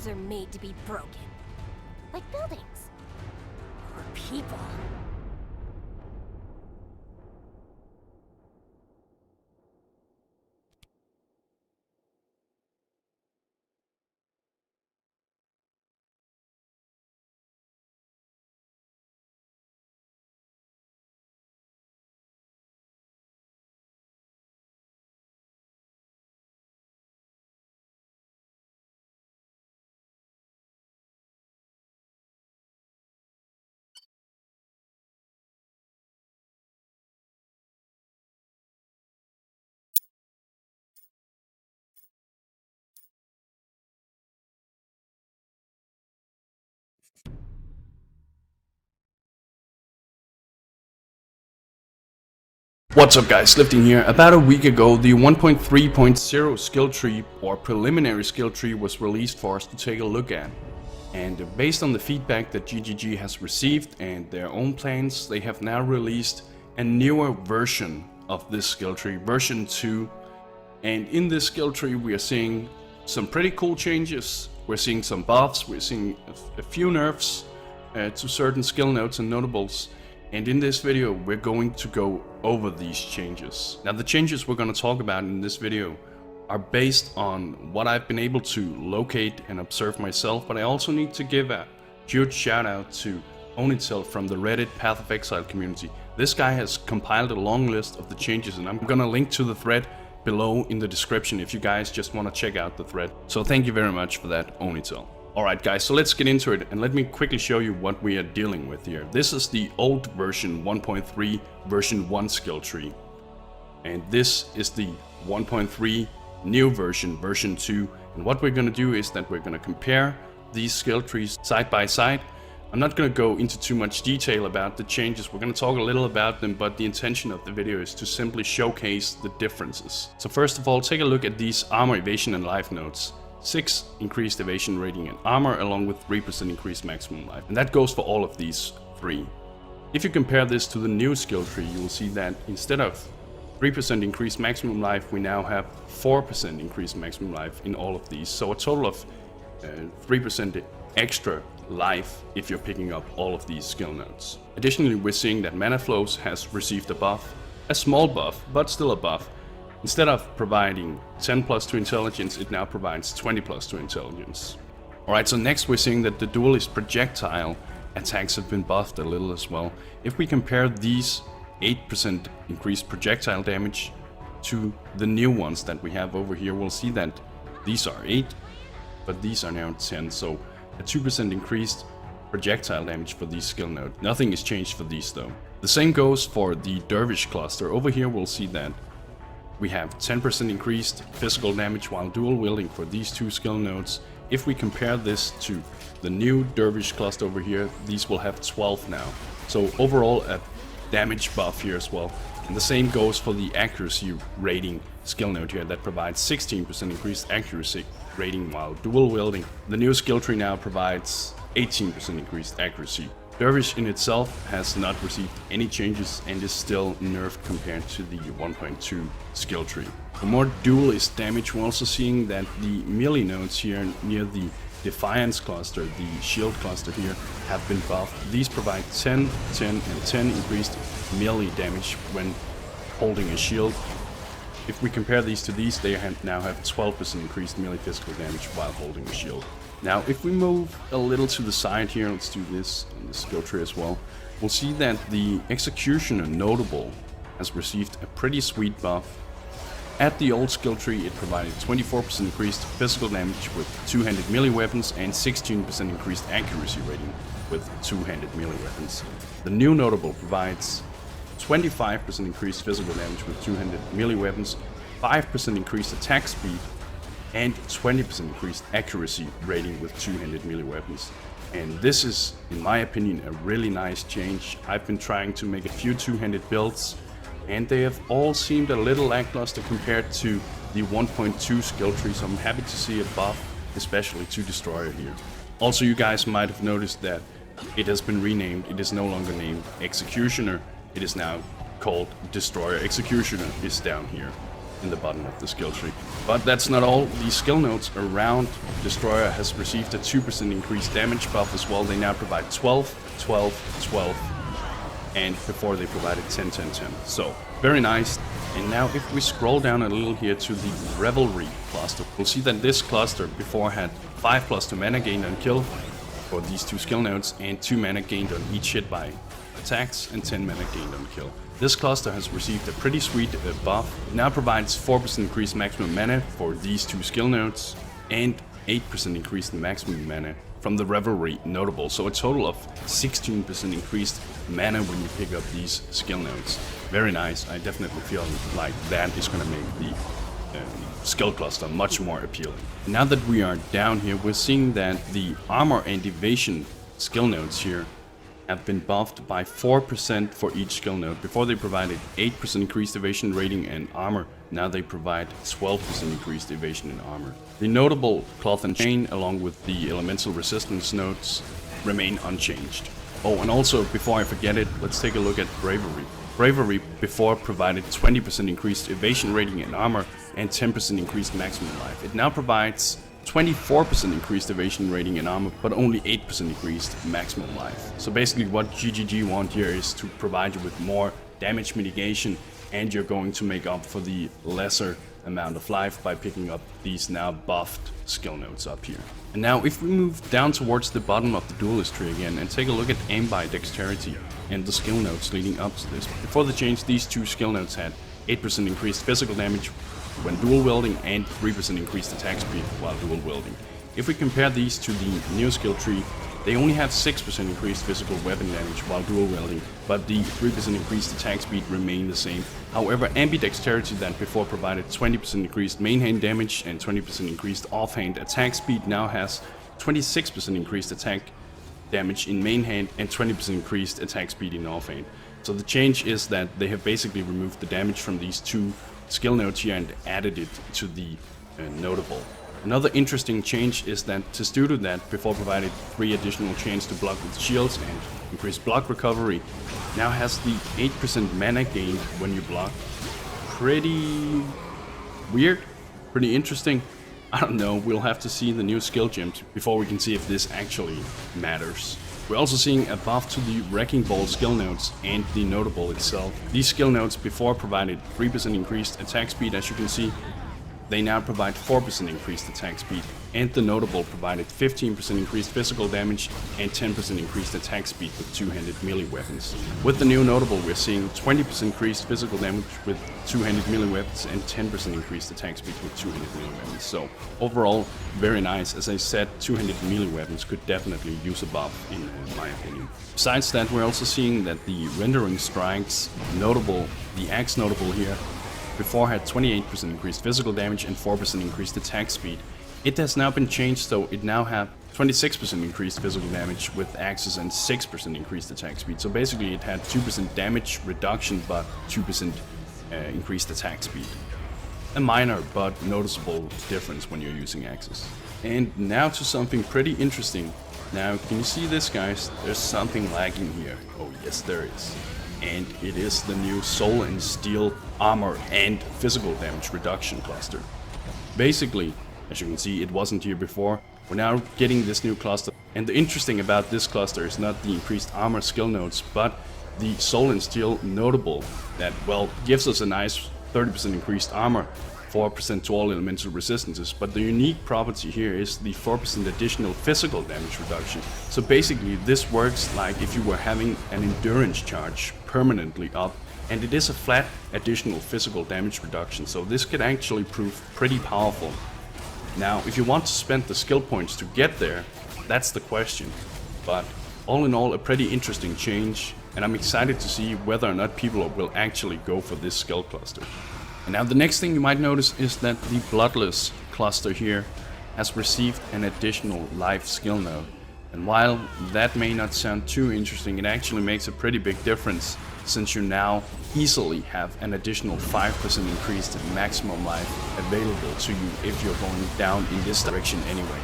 things are made to be broken. Like buildings. Or people. What's up guys, Lifting here. About a week ago, the 1.3.0 skill tree or preliminary skill tree was released for us to take a look at. And based on the feedback that GGG has received and their own plans, they have now released a newer version of this skill tree, version 2. And in this skill tree we are seeing some pretty cool changes. We're seeing some buffs, we're seeing a few nerfs to certain skill nodes and notables. And in this video, we're going to go over these changes. Now, the changes we're going to talk about in this video are based on what I've been able to locate and observe myself, but I also need to give a huge shout out to Onitel from the Reddit Path of Exile community. This guy has compiled a long list of the changes, and I'm going to link to the thread below in the description if you guys just want to check out the thread. So thank you very much for that, Onitel. Alright guys, so let's get into it and let me quickly show you what we are dealing with here. This is the old version 1.3 version 1 skill tree. And this is the 1.3 new version, version 2. And what we're going to do is that we're going to compare these skill trees side by side. I'm not going to go into too much detail about the changes. We're going to talk a little about them, but the intention of the video is to simply showcase the differences. So first of all, take a look at these armor, evasion and life nodes. 6 increased evasion rating and armor, along with 3% increased maximum life. And that goes for all of these 3. If you compare this to the new skill tree, you will see that instead of 3% increased maximum life, we now have 4% increased maximum life in all of these. So a total of 3% extra life if you're picking up all of these skill nodes. Additionally, we're seeing that mana flows has received a buff, a small buff, but still a buff. Instead of providing 10 plus to intelligence, it now provides 20 plus to intelligence. Alright, so next we're seeing that the duelist projectile attacks have been buffed a little as well. If we compare these 8% increased projectile damage to the new ones that we have over here, we'll see that these are 8, but these are now 10. So a 2% increased projectile damage for these skill nodes. Nothing is changed for these though. The same goes for the dervish cluster. Over here we'll see that we have 10% increased physical damage while dual wielding for these 2 skill nodes. If we compare this to the new dervish cluster over here, these will have 12 now. So overall a damage buff here as well. And the same goes for the accuracy rating skill node here that provides 16% increased accuracy rating while dual wielding. The new skill tree now provides 18% increased accuracy. Dervish in itself has not received any changes and is still nerfed compared to the 1.2 skill tree. For more duelist damage, we're also seeing that the melee nodes here near the Defiance cluster, the shield cluster here, have been buffed. These provide 10, 10 and 10 increased melee damage when holding a shield. If we compare these to these, they now have 12% increased melee physical damage while holding a shield. Now, if we move a little to the side here, let's do this in the skill tree as well, we'll see that the Executioner notable has received a pretty sweet buff. At the old skill tree, it provided 24% increased physical damage with two-handed melee weapons and 16% increased accuracy rating with two-handed melee weapons. The new notable provides 25% increased physical damage with two-handed melee weapons, 5% increased attack speed, and 20% increased accuracy rating with two-handed melee weapons. And this is, in my opinion, a really nice change. I've been trying to make a few two-handed builds, and they have all seemed a little lackluster compared to the 1.2 skill tree, so I'm happy to see a buff, especially to Destroyer here. Also, you guys might have noticed that it has been renamed. It is no longer named Executioner. It is now called Destroyer. Executioner is down here in the bottom of the skill tree. But that's not all. The skill nodes around Destroyer has received a 2% increased damage buff as well. They now provide 12, 12, 12, and before they provided 10, 10, 10. So, very nice. And now if we scroll down a little here to the Revelry cluster, we'll see that this cluster before had 5 plus 2 mana gained on kill for these 2 skill nodes, and 2 mana gained on each hit by attacks, and 10 mana gained on kill. This cluster has received a pretty sweet buff. It now provides 4% increased maximum mana for these 2 skill nodes, and 8% increased maximum mana from the Revelry notable. So a total of 16% increased mana when you pick up these skill nodes. Very nice. I definitely feel like that is going to make the skill cluster much more appealing. Now that we are down here, we're seeing that the armor and evasion skill nodes here have been buffed by 4% for each skill node. Before they provided 8% increased evasion rating and armor, now they provide 12% increased evasion and armor. The notable cloth and chain along with the elemental resistance nodes remain unchanged. Oh, and also before I forget it, let's take a look at Bravery. Bravery before provided 20% increased evasion rating and armor and 10% increased maximum life. It now provides 24% increased evasion rating and armor, but only 8% increased maximum life. So basically what GGG want here is to provide you with more damage mitigation, and you're going to make up for the lesser amount of life by picking up these now buffed skill nodes up here. And now if we move down towards the bottom of the duelist tree again and take a look at aim by dexterity and the skill nodes leading up to this. Before the change, these 2 skill nodes had 8% increased physical damage when dual wielding and 3% increased attack speed while dual wielding. If we compare these to the new skill tree, they only have 6% increased physical weapon damage while dual wielding, but the 3% increased attack speed remain the same. However, ambidexterity that before provided 20% increased main hand damage and 20% increased offhand attack speed now has 26% increased attack damage in main hand and 20% increased attack speed in offhand. So the change is that they have basically removed the damage from these 2 skill nodes here and added it to the notable. Another interesting change is that Testudo that before provided 3 additional chains to block with shields and increased block recovery now has the 8% mana gained when you block. Pretty weird, pretty interesting. I don't know, we'll have to see the new skill gems before we can see if this actually matters. We're also seeing a buff to the Wrecking Ball skill nodes and the notable itself. These skill nodes before provided 3% increased attack speed, as you can see. They now provide 4% increased attack speed, and the notable provided 15% increased physical damage and 10% increased attack speed with 2-handed melee weapons. With the new notable, we're seeing 20% increased physical damage with 2-handed melee weapons and 10% increased attack speed with 2-handed melee weapons. So overall, very nice. As I said, 2-handed melee weapons could definitely use a buff in my opinion. Besides that, we're also seeing that the rendering strikes notable, the axe notable here, before had 28% increased physical damage and 4% increased attack speed. It has now been changed, so it now have 26% increased physical damage with axes and 6% increased attack speed. So basically it had 2% damage reduction but 2% increased attack speed. A minor but noticeable difference when you're using axes. And now to something pretty interesting. Now can you see this, guys? There's something lagging here. Oh yes, there is. And it is the new Soul and Steel armor and physical damage reduction cluster. Basically, as you can see, it wasn't here before. We're now getting this new cluster, and the interesting about this cluster is not the increased armor skill nodes, but the Soul and Steel notable that, well, gives us a nice 30% increased armor, 4% to all elemental resistances, but the unique property here is the 4% additional physical damage reduction. So basically this works like if you were having an endurance charge permanently up, and it is a flat additional physical damage reduction, so this could actually prove pretty powerful. Now if you want to spend the skill points to get there, that's the question, but all in all a pretty interesting change, and I'm excited to see whether or not people will actually go for this skill cluster. And now the next thing you might notice is that the Bloodless cluster here has received an additional life skill node. And while that may not sound too interesting, it actually makes a pretty big difference, since you now easily have an additional 5% increased maximum life available to you if you're going down in this direction anyway.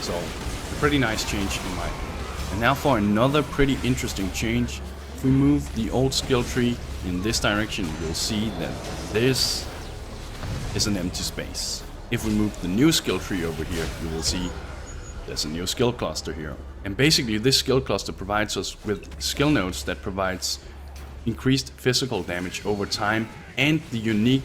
So a pretty nice change in my opinion. And now for another pretty interesting change. If we move the old skill tree in this direction, you'll see that this is an empty space. If we move the new skill tree over here, you will see there's a new skill cluster here. And basically this skill cluster provides us with skill nodes that provides increased physical damage over time and the unique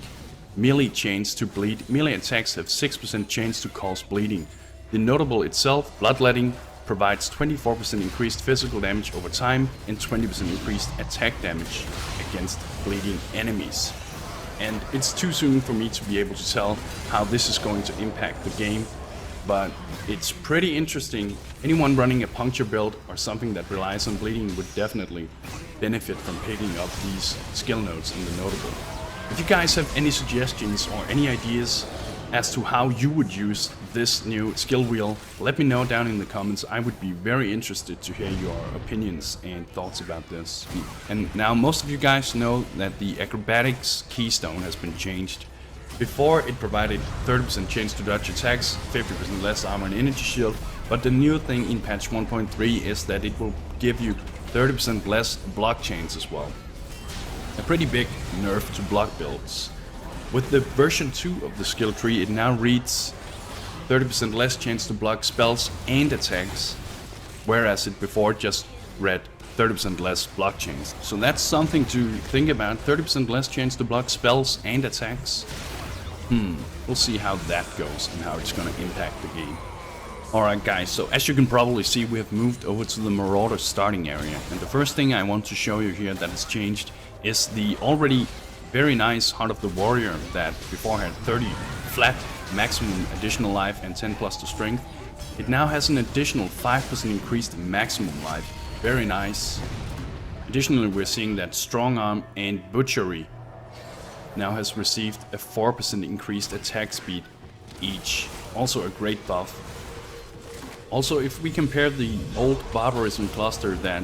melee chance to bleed. Melee attacks have 6% chance to cause bleeding. The notable itself, Bloodletting, provides 24% increased physical damage over time and 20% increased attack damage against bleeding enemies. And it's too soon for me to be able to tell how this is going to impact the game, but it's pretty interesting. Anyone running a puncture build or something that relies on bleeding would definitely benefit from picking up these skill nodes in the notable. If you guys have any suggestions or any ideas as to how you would use this new skill wheel, let me know down in the comments. I would be very interested to hear your opinions and thoughts about this. And now most of you guys know that the acrobatics keystone has been changed. Before it provided 30% chance to dodge attacks, 50% less armor and energy shield, but the new thing in patch 1.3 is that it will give you 30% less block chance as well. A pretty big nerf to block builds. With the version 2 of the skill tree, it now reads 30% less chance to block spells and attacks, whereas it before just read 30% less block chance. So that's something to think about, 30% less chance to block spells and attacks. We'll see how that goes and how it's gonna impact the game. Alright guys, so as you can probably see, we have moved over to the Marauder starting area. And the first thing I want to show you here that has changed is the already very nice Heart of the Warrior that before had 30 flat maximum additional life and 10 plus to strength. It now has an additional 5% increased maximum life. Very nice. Additionally, we're seeing that Strong Arm and Butchery now has received a 4% increased attack speed each. Also a great buff. Also, if we compare the old Barbarism cluster that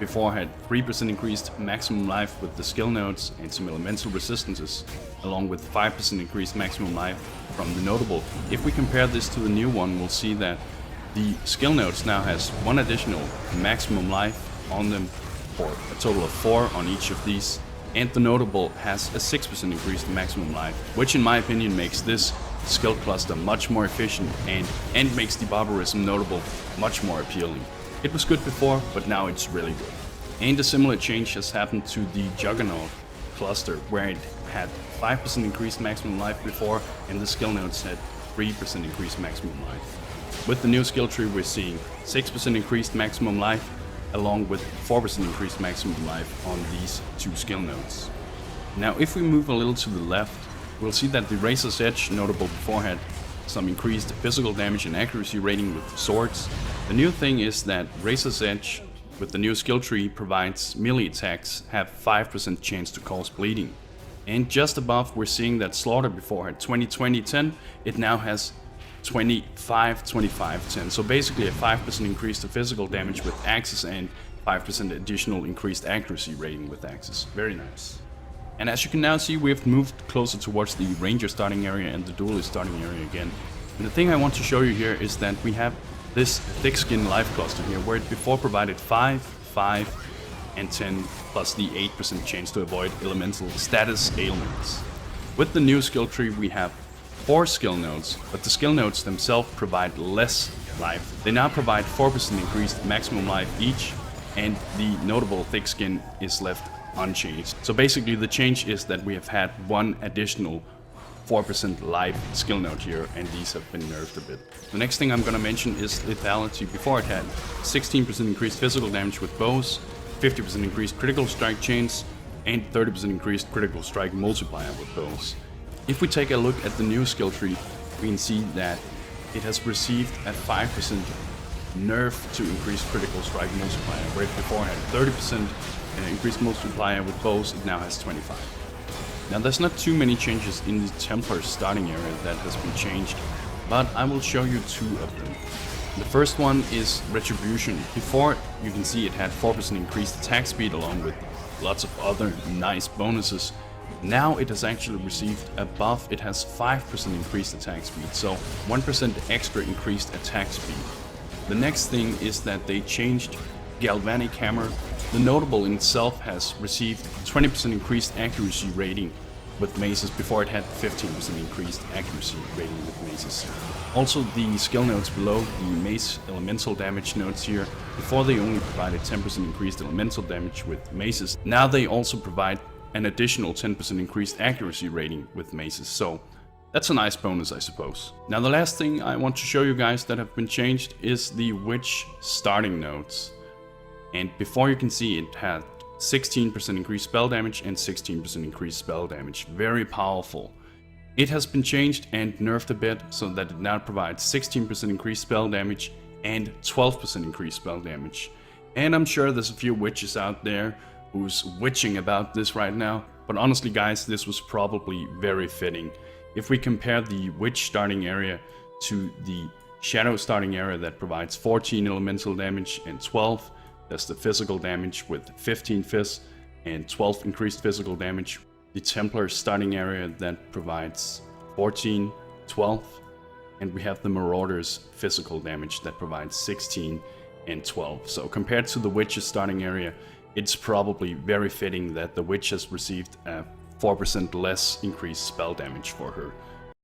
before had 3% increased maximum life with the skill nodes and some elemental resistances, along with 5% increased maximum life from the notable. If we compare this to the new one, we'll see that the skill nodes now has 1 additional maximum life on them for a total of 4 on each of these, and the notable has a 6% increased maximum life, which in my opinion makes this skill cluster much more efficient and makes the Barbarism notable much more appealing. It was good before, but now it's really good. And a similar change has happened to the Juggernaut cluster, where it had 5% increased maximum life before, and the skill nodes had 3% increased maximum life. With the new skill tree, we're seeing 6% increased maximum life, along with 4% increased maximum life on these 2 skill nodes. Now if we move a little to the left, we'll see that the Razor's Edge notable before had some increased physical damage and accuracy rating with swords. The new thing is that Razor's Edge with the new skill tree provides melee attacks have 5% chance to cause bleeding. And just above we're seeing that Slaughter before had 20-20-10, it now has 25-25-10. So basically a 5% increase to physical damage with axes and 5% additional increased accuracy rating with axes. Very nice. And as you can now see, we have moved closer towards the Ranger starting area and the Duelist starting area again. And the thing I want to show you here is that we have this thick skin life cluster here, where it before provided 5, 5, and 10, plus the 8% chance to avoid elemental status ailments. With the new skill tree, we have 4 skill nodes, but the skill nodes themselves provide less life. They now provide 4% increased maximum life each, and the notable thick skin is left unchanged. So basically the change is that we have had 1 additional 4% life skill node here, and these have been nerfed a bit. The next thing I'm gonna mention is lethality. Before it had 16% increased physical damage with bows, 50% increased critical strike chance, and 30% increased critical strike multiplier with bows. If we take a look at the new skill tree, we can see that it has received a 5% nerf to increase critical strike multiplier, where it before had 30% increased multiplier with bows, it now has 25. Now there's not too many changes in the Templar starting area that has been changed, but I will show you 2 of them. The first one is Retribution. Before, you can see it had 4% increased attack speed along with lots of other nice bonuses. Now it has actually received a buff. It has 5% increased attack speed, so 1% extra increased attack speed. The next thing is that they changed Galvanic Hammer. The notable in itself has received 20% increased accuracy rating with maces before it had 15% increased accuracy rating with maces. Also, the skill notes below, the mace elemental damage notes here, before they only provided 10% increased elemental damage with maces, now they also provide an additional 10% increased accuracy rating with maces, so that's a nice bonus, I suppose. Now the last thing I want to show you guys that have been changed is the witch starting notes. And before you can see it had 16% increased spell damage and 16% increased spell damage. Very powerful. It has been changed and nerfed a bit so that it now provides 16% increased spell damage and 12% increased spell damage. And I'm sure there's a few witches out there who's witching about this right now, but honestly guys, this was probably very fitting. If we compare the witch starting area to the shadow starting area that provides 14 elemental damage and 12, that's the physical damage with 15 phys and 12 increased physical damage. The Templar starting area that provides 14, 12, and we have the Marauders physical damage that provides 16 and 12. So compared to the Witch's starting area, it's probably very fitting that the Witch has received a 4% less increased spell damage for her